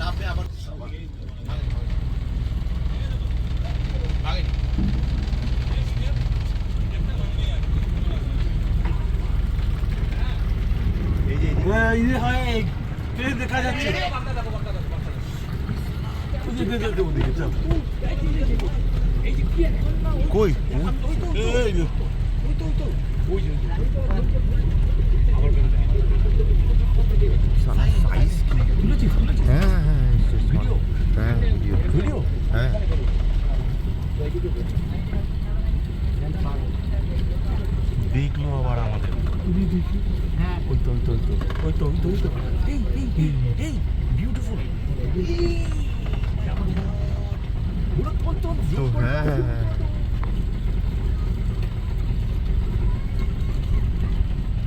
নামবে আবার দেখা যাচ্ছে কই সাইজ হ্যাঁ হ্যাঁ ভিডিও হ্যাঁ দেখলো আবার আমাদের ওই তো এই বিউটিফুল তো হ্যাঁ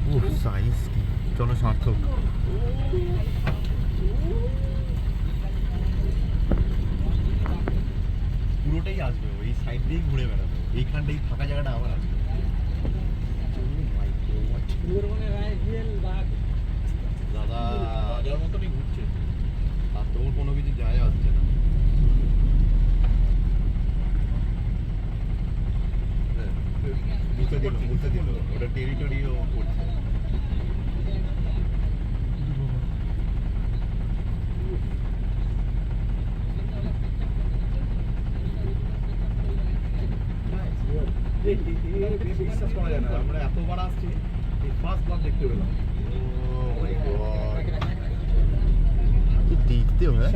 ও সাইজ কি চলো সার্থক পুরোটাই আসবে ওই সাইড দিয়েই ঘুরে বেড়াবে এইখানটাই ফাঁকা জায়গাটা আবার আসবে দাদা রাজার মতনই ঘুরছে আর তোমার কোনো কিছু যায় আসছে না মুছে দিল ওটা টেরিটরিও করছে বিশ্বাস করা যায় না আমরা এতবার আসছি ফার্স্ট বার দেখতে পেলাম দেখতে হয়